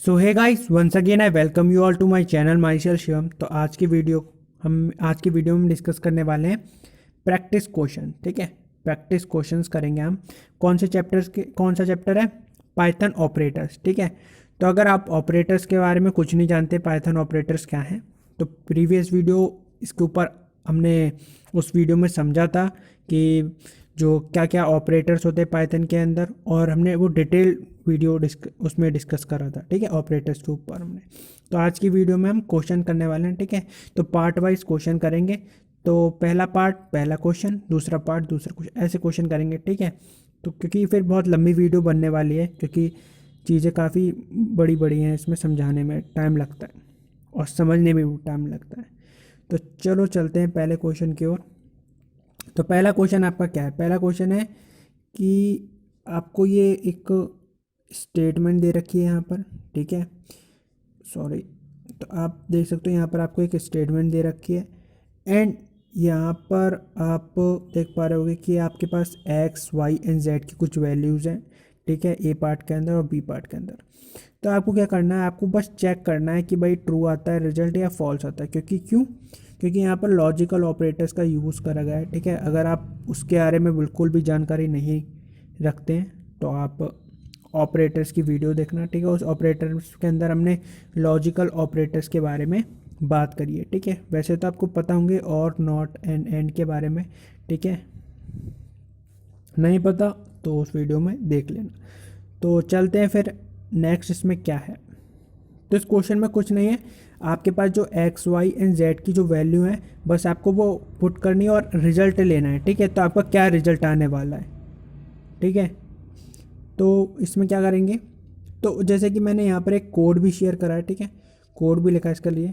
So hey guys, once again I welcome you all to my channel myself Shivam. तो आज की video में discuss करने वाले हैं प्रैक्टिस क्वेश्चन। ठीक है, प्रैक्टिस क्वेश्चंस करेंगे हम। कौन सा चैप्टर है? Python operators. ठीक है, तो अगर आप ऑपरेटर्स के बारे में कुछ नहीं जानते, पाइथन ऑपरेटर्स क्या हैं, तो प्रीवियस वीडियो इसके ऊपर हमने उस वीडियो में समझा था कि जो क्या क्या ऑपरेटर्स होते हैं पाइथन के अंदर, और हमने वो डिटेल वीडियो उसमें डिस्कस करा था। ठीक है, ऑपरेटर्स के ऊपर हमने। तो आज की वीडियो में हम क्वेश्चन करने वाले हैं। ठीक है, तो पार्ट वाइज क्वेश्चन करेंगे। तो पहला पार्ट पहला क्वेश्चन, दूसरा पार्ट दूसरा क्वेश्चन, ऐसे क्वेश्चन करेंगे। ठीक है, तो क्योंकि फिर बहुत लंबी वीडियो बनने वाली है, क्योंकि चीज़ें काफ़ी बड़ी बड़ी हैं, इसमें समझाने में टाइम लगता है और समझने में भी टाइम लगता है। तो चलो चलते हैं पहले क्वेश्चन की ओर। तो पहला क्वेश्चन आपका क्या है? पहला क्वेश्चन है कि आपको ये एक स्टेटमेंट दे रखी है यहाँ पर। ठीक है, सॉरी, तो आप देख सकते हो यहाँ पर आपको एक स्टेटमेंट दे रखी है, एंड यहाँ पर आप देख पा रहे होगे कि आपके पास एक्स वाई एंड जेड की कुछ वैल्यूज़ हैं। ठीक है, ए पार्ट के अंदर और बी पार्ट के अंदर। तो आपको क्या करना है? आपको बस चेक करना है कि भाई ट्रू आता है रिजल्ट या फॉल्स आता है। क्योंकि यहाँ पर लॉजिकल ऑपरेटर्स का यूज़ करा गया है। ठीक है, अगर आप उसके बारे में बिल्कुल भी जानकारी नहीं रखते हैं तो आप ऑपरेटर्स की वीडियो देखना। ठीक है, उस ऑपरेटर्स के अंदर हमने लॉजिकल ऑपरेटर्स के बारे में बात करी है। ठीक है, वैसे तो आपको पता होंगे और नॉट एंड के बारे में। ठीक है, नहीं पता तो उस वीडियो में देख लेना। तो चलते हैं फिर नेक्स्ट, इसमें क्या है। तो इस क्वेश्चन में कुछ नहीं है, आपके पास जो एक्स वाई एंड जेड की जो वैल्यू है, बस आपको वो पुट करनी है और रिजल्ट लेना है। ठीक है, तो आपका क्या रिजल्ट आने वाला है। ठीक है, तो इसमें क्या करेंगे? तो जैसे कि मैंने यहाँ पर एक कोड भी शेयर करा है। ठीक है, कोड भी लिखा है इसके लिए।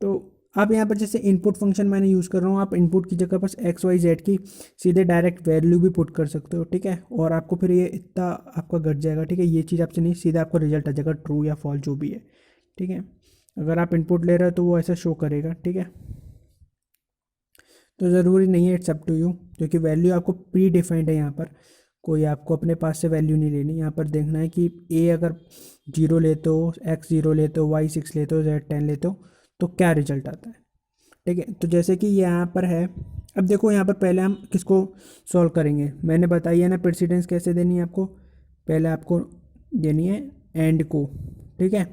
तो आप यहाँ पर जैसे इनपुट फंक्शन मैंने यूज़ कर रहा हूँ, आप इनपुट की जगह बस एक्स वाई जेड की सीधे डायरेक्ट वैल्यू भी पुट कर सकते हो। ठीक है, और आपको फिर ये इतना आपका घट जाएगा। ठीक है, ये चीज़ आपसे नहीं, सीधा आपको रिजल्ट आ जाएगा ट्रू या फॉल्स जो भी है। ठीक है, अगर आप इनपुट ले रहे हो तो वो ऐसा शो करेगा। ठीक है, तो ज़रूरी नहीं है, इट्स अप टू यू, क्योंकि वैल्यू आपको प्री डिफाइंड है। यहाँ पर कोई आपको अपने पास से वैल्यू नहीं लेनी। यहाँ पर देखना है कि ए अगर 0 लेते हो, एक्स 0 लेते हो, वाई 6 लेते हो, जेड 10 लेते हो, तो क्या रिजल्ट आता है। ठीक है, तो जैसे कि यहाँ पर है, अब देखो यहाँ पर पहले हम किसको सॉल्व करेंगे। मैंने बताई है ना प्रेसिडेंस कैसे देनी है आपको। पहले आपको देनी है एंड को, ठीक है,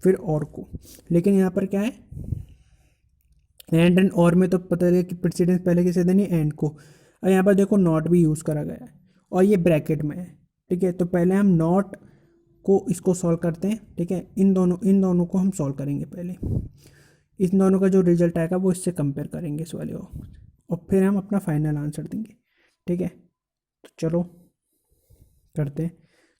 फिर और को। लेकिन यहाँ पर क्या है, एंड और में तो पता है कि प्रेसिडेंस पहले कैसे देनी है, एंड को। और यहाँ पर देखो नॉट भी यूज़ करा गया है और ये ब्रैकेट में है। ठीक है, तो पहले हम नॉट को इसको सॉल्व करते हैं। ठीक है, इन दोनों को हम सॉल्व करेंगे पहले। इन दोनों का जो रिजल्ट आएगा वो इससे कंपेयर करेंगे, इस वाले को, और फिर हम अपना फाइनल आंसर देंगे। ठीक है, तो चलो करते हैं।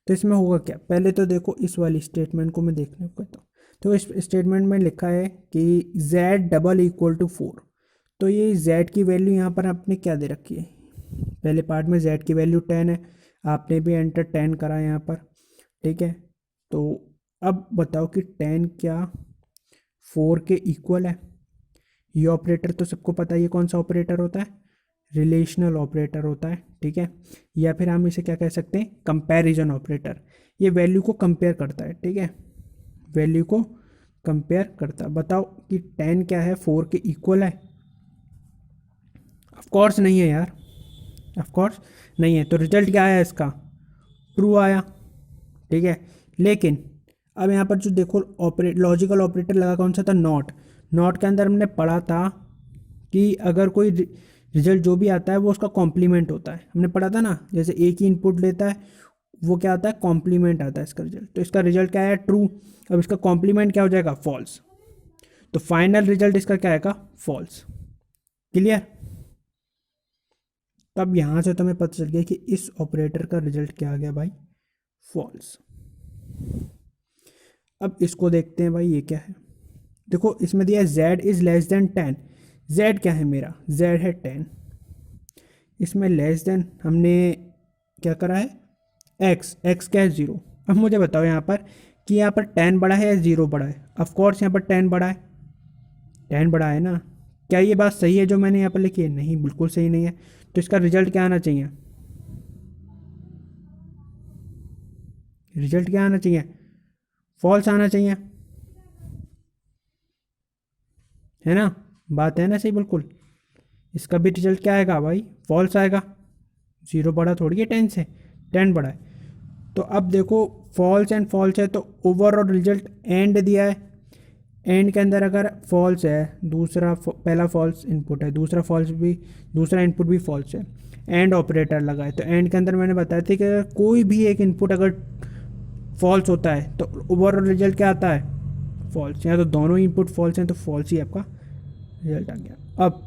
तो इसमें होगा क्या, पहले तो देखो इस वाली स्टेटमेंट को मैं देखने को कहता हूँ। तो इस स्टेटमेंट में लिखा है कि z डबल इक्वल टू 4। तो ये z की वैल्यू यहाँ पर आपने क्या दे रखी है? पहले पार्ट में z की वैल्यू 10 है, आपने भी एंटर 10 करा यहाँ पर। ठीक है, तो अब बताओ कि 10 क्या 4 के इक्वल है? ये ऑपरेटर तो सबको पता है, ये कौन सा ऑपरेटर होता है? रिलेशनल ऑपरेटर होता है। ठीक है, या फिर हम इसे क्या कह सकते हैं, कंपैरिजन ऑपरेटर। ये वैल्यू को कंपेयर करता है। ठीक है, वैल्यू को कंपेयर करता है। बताओ कि 10 क्या है, 4 के इक्वल है? ऑफ कोर्स नहीं है यार, ऑफ कोर्स नहीं है। तो रिजल्ट क्या आया इसका? ट्रू आया। ठीक है, लेकिन अब यहाँ पर जो देखो लॉजिकल ऑपरेटर लगा कौन सा था? नॉट। नॉट के अंदर हमने पढ़ा था कि अगर कोई रिजल्ट जो भी आता है वो उसका कॉम्प्लीमेंट होता है। हमने पढ़ा था ना, जैसे एक ही इनपुट लेता है वो क्या आता है? कॉम्प्लीमेंट आता है इसका रिजल्ट। तो इसका रिजल्ट क्या है? ट्रू। अब इसका कॉम्प्लीमेंट क्या हो जाएगा? फॉल्स। तो फाइनल रिजल्ट इसका क्या आएगा? फॉल्स। क्लियर? तब यहाँ से तुम्हें पता चल गया कि इस ऑपरेटर का रिजल्ट क्या आ गया भाई? फॉल्स। अब इसको देखते हैं भाई, ये क्या है। देखो इसमें दिया है z is less than 10। z क्या है मेरा? z है 10। इसमें लेस देन हमने क्या करा है? x क्या है? 0। अब मुझे बताओ यहाँ पर कि यहाँ पर 10 बड़ा है या 0 बड़ा है? ऑफकोर्स यहाँ पर 10 बड़ा है। 10 बड़ा है ना? क्या ये बात सही है जो मैंने यहाँ पर लिखी है? नहीं, बिल्कुल सही नहीं है। तो इसका रिजल्ट क्या आना चाहिए? रिजल्ट क्या आना चाहिए? फॉल्स आना चाहिए, है ना? बात है ना सही बिल्कुल। इसका भी रिजल्ट क्या आएगा भाई? फॉल्स आएगा। जीरो बड़ा थोड़ी है 10 से, 10 बड़ा है। तो अब देखो फॉल्स एंड फॉल्स है, तो ओवरऑल रिजल्ट एंड दिया है। एंड के अंदर अगर फॉल्स है, पहला फॉल्स इनपुट है, दूसरा इनपुट भी फॉल्स है, एंड ऑपरेटर लगा है। तो एंड के अंदर मैंने बताया था कि अगर कोई भी एक इनपुट अगर फॉल्स होता है तो ओवरऑल रिजल्ट क्या आता है? फॉल्स। या तो दोनों इनपुट फॉल्स हैं तो फॉल्स ही आपका रिजल्ट आ गया। अब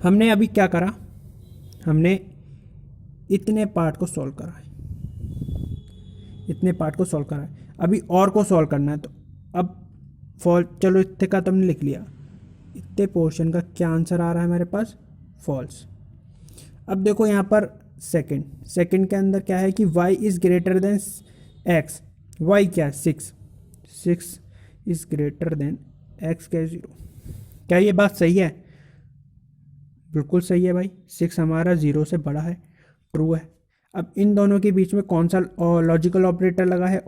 हमने अभी क्या करा? हमने इतने पार्ट को सॉल्व करा है, इतने पार्ट को सॉल्व करा है। अभी और को सॉल्व करना है। तो अब फॉल्स, चलो इतने का तो हमने लिख लिया। इतने पोर्शन का क्या आंसर आ रहा है हमारे पास? फॉल्स। अब देखो यहाँ पर सेकंड के अंदर क्या है कि y is greater than x। y क्या है? 6 इज़ ग्रेटर देन x क्या है? 0। क्या ये बात सही है? बिल्कुल सही है भाई। 6 हमारा 0 से बड़ा है, ट्रू है। अब इन दोनों के बीच में कौन सा लॉजिकल ऑपरेटर लगा है?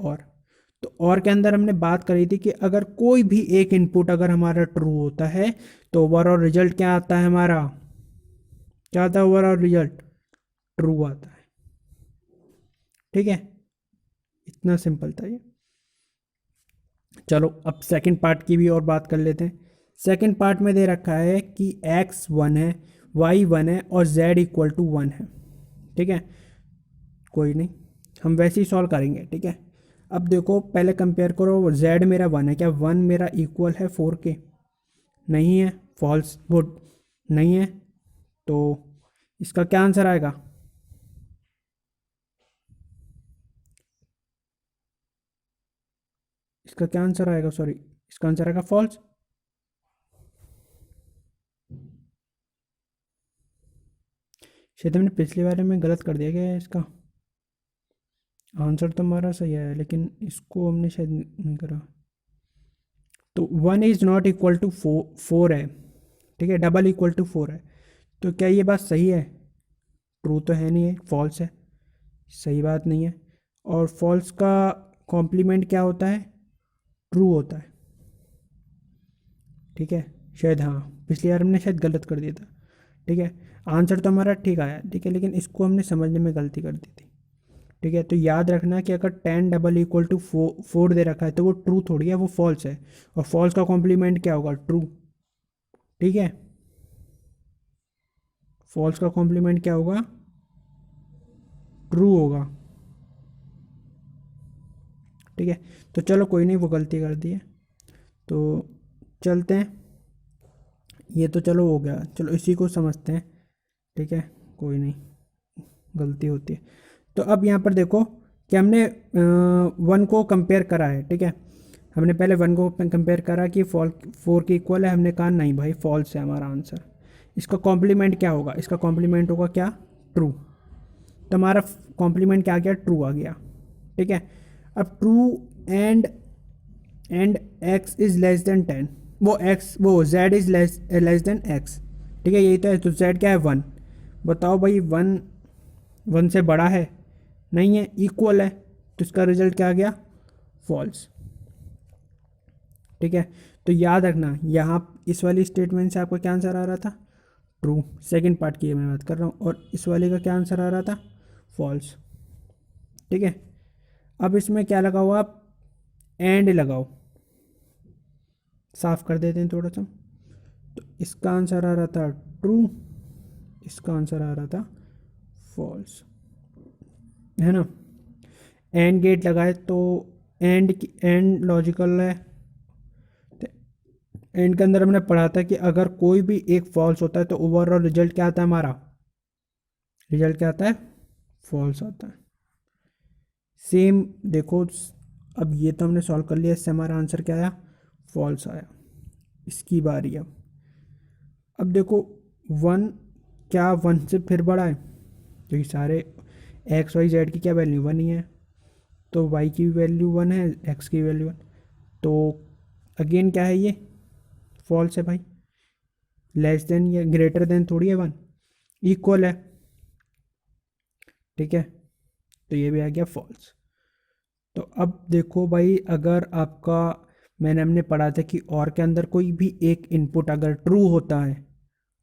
तो और के अंदर हमने बात करी थी कि अगर कोई भी एक इनपुट अगर हमारा ट्रू होता है तो ओवरऑल रिजल्ट क्या आता है हमारा? क्या आता है ओवरऑल रिजल्ट? ट्रू आता है। ठीक है, इतना सिंपल था ये। चलो अब सेकंड पार्ट की भी और बात कर लेते हैं। सेकंड पार्ट में दे रखा है कि x 1 है, y 1 है और z इक्वल टू 1 है। ठीक है, कोई नहीं, हम वैसे ही सॉल्व करेंगे। ठीक है, अब देखो पहले कंपेयर करो, z मेरा 1 है, क्या 1 मेरा इक्वल है 4 के? नहीं है, फॉल्स, गुड, नहीं है। तो इसका क्या आंसर आएगा? इसका क्या आंसर आएगा? सॉरी, इसका आंसर आएगा फॉल्स। शायद हमने पिछले बारे में गलत कर दिया क्या है? इसका आंसर तो हमारा सही है लेकिन इसको हमने शायद नहीं करा। तो 1 इज़ नॉट इक्वल टू 4 है। ठीक है, डबल इक्वल टू 4 है। तो क्या ये बात सही है? ट्रू तो है नहीं है, फॉल्स है। सही बात नहीं है। और फॉल्स का कॉम्प्लीमेंट क्या होता है? ट्रू होता है। ठीक है, शायद हाँ, पिछली बार हमने शायद गलत कर दिया था। ठीक है, आंसर तो हमारा ठीक आया, ठीक है, लेकिन इसको हमने समझने में गलती कर दी थी। ठीक है, तो याद रखना कि अगर 10 डबल इक्वल टू 4 दे रखा है तो वो ट्रू थोड़ी है, वो फॉल्स है। और फॉल्स का कॉम्प्लीमेंट क्या होगा? ट्रू। ठीक है, फॉल्स का कॉम्प्लीमेंट क्या होगा? ट्रू होगा। ठीक है, तो चलो कोई नहीं, वो गलती कर दी है तो चलते हैं। ये तो चलो हो गया, चलो इसी को समझते हैं। ठीक है, कोई नहीं, गलती होती है। तो अब यहाँ पर देखो कि हमने 1 को कंपेयर करा है। ठीक है, हमने पहले 1 को कंपेयर करा कि 4 के इक्वल है, हमने कहा नहीं भाई फॉल्स है हमारा आंसर। इसका कॉम्प्लीमेंट क्या होगा? इसका कॉम्प्लीमेंट होगा क्या? ट्रू। तो हमारा कॉम्प्लीमेंट क्या आ गया? ट्रू आ गया। ठीक है, अब true and x is less than 10, वो z is less than x। ठीक है, यही तो है। तो z क्या है? 1। बताओ भाई, 1 से बड़ा है? नहीं है, इक्वल है। तो इसका रिजल्ट क्या आ गया? फॉल्स। ठीक है, तो याद रखना यहाँ इस वाली स्टेटमेंट से आपका क्या आंसर आ रहा था? ट्रू। सेकंड पार्ट की मैं बात कर रहा हूँ। और इस वाले का क्या आंसर आ रहा था? फॉल्स। ठीक है, अब इसमें क्या लगाओ आप? एंड लगाओ। साफ कर देते हैं थोड़ा सा। तो इसका आंसर आ रहा था ट्रू, इसका आंसर आ रहा था फॉल्स, है ना? एंड गेट लगाए तो एंड लॉजिकल है। तो एंड के अंदर हमने पढ़ा था कि अगर कोई भी एक फॉल्स होता है तो ओवरऑल रिजल्ट क्या आता है हमारा? रिजल्ट क्या आता है? फॉल्स आता है। सेम देखो, अब ये तो हमने सॉल्व कर लिया, इससे हमारा आंसर क्या आया? फॉल्स आया। इसकी बारी अब देखो 1, क्या 1 से फिर बड़ा है? क्योंकि सारे एक्स वाई जेड की क्या वैल्यू 1 ही है, तो वाई की भी वैल्यू 1 है, एक्स की वैल्यू 1। तो अगेन क्या है ये? फॉल्स है भाई। लेस देन या ग्रेटर देन थोड़ी है 1, इक्वल है। ठीक है, तो ये भी आ गया फॉल्स। तो अब देखो भाई, अगर आपका, मैंने हमने पढ़ा था कि और के अंदर कोई भी एक इनपुट अगर ट्रू होता है,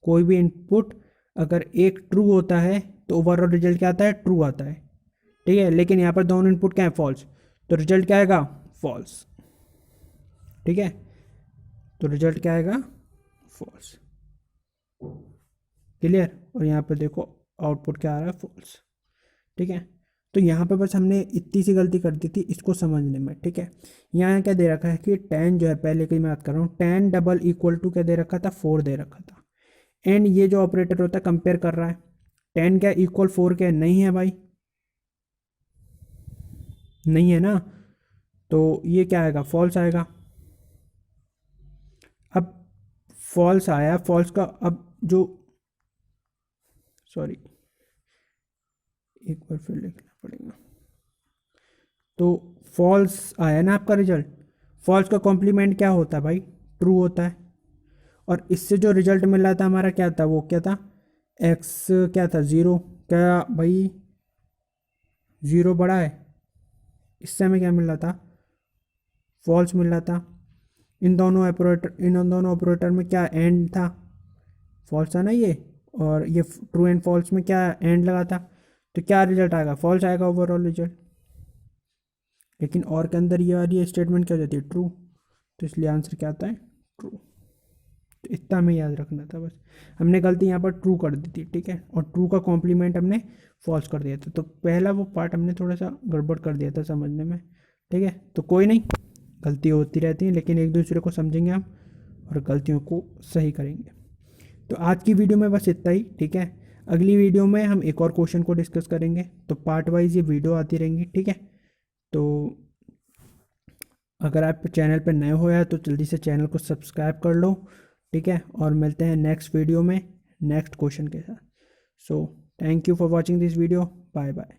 कोई भी इनपुट अगर एक ट्रू होता है तो ओवरऑल रिजल्ट क्या आता है, ट्रू आता है। ठीक है, लेकिन यहाँ पर दोनों इनपुट क्या है, फॉल्स, तो रिजल्ट क्या आएगा, फॉल्स। ठीक है, तो रिजल्ट क्या आएगा, फॉल्स। क्लियर। और यहाँ पर देखो आउटपुट क्या आ रहा है, फॉल्स। ठीक है, तो यहाँ पे बस हमने इतनी सी गलती कर दी थी इसको समझने में। ठीक है, यहाँ क्या दे रखा है कि टेन जो है, पहले की मैं बात कर रहा हूँ, टेन डबल इक्वल टू क्या दे रखा था, 4 दे रखा था। एंड ये जो ऑपरेटर होता है कंपेयर कर रहा है, 10 क्या इक्वल 4 क्या नहीं है भाई, नहीं है ना, तो ये क्या आएगा, फॉल्स आएगा। अब फॉल्स आया, फॉल्स का अब जो, सॉरी एक बार फिर लिखना पड़ेगा, तो फॉल्स आया ना आपका रिजल्ट। फॉल्स का कॉम्प्लीमेंट क्या होता है भाई, ट्रू होता है। और इससे जो रिजल्ट मिल रहा था हमारा क्या था, वो क्या था, एक्स क्या था, ज़ीरो। क्या भाई, ज़ीरो बड़ा है, इससे हमें क्या मिल रहा था, फॉल्स मिल रहा था। इन दोनों ऑपरेटर में क्या एंड था, फॉल्स था ना ये, और ये ट्रू एंड फॉल्स में क्या एंड लगा था, तो क्या रिजल्ट आएगा, फॉल्स आएगा ओवरऑल रिजल्ट। लेकिन और के अंदर ये वाली स्टेटमेंट क्या हो जाती है, ट्रू, तो इसलिए आंसर क्या आता है, ट्रू। तो इतना हमें याद रखना था बस, हमने गलती यहाँ पर ट्रू कर दी थी। ठीक है, और ट्रू का कॉम्प्लीमेंट हमने फॉल्स कर दिया था, तो पहला वो पार्ट हमने थोड़ा सा गड़बड़ कर दिया था समझने में। ठीक है, तो कोई नहीं, गलती होती रहती है, लेकिन एक दूसरे को समझेंगे हम और गलतियों को सही करेंगे। तो आज की वीडियो में बस इतना ही। ठीक है, अगली वीडियो में हम एक और क्वेश्चन को डिस्कस करेंगे, तो पार्ट वाइज ये वीडियो आती रहेंगी। ठीक है, तो अगर आप चैनल पर नए हो या तो जल्दी से चैनल को सब्सक्राइब कर लो। ठीक है, और मिलते हैं नेक्स्ट वीडियो में नेक्स्ट क्वेश्चन के साथ। So thank you for watching this video, bye bye.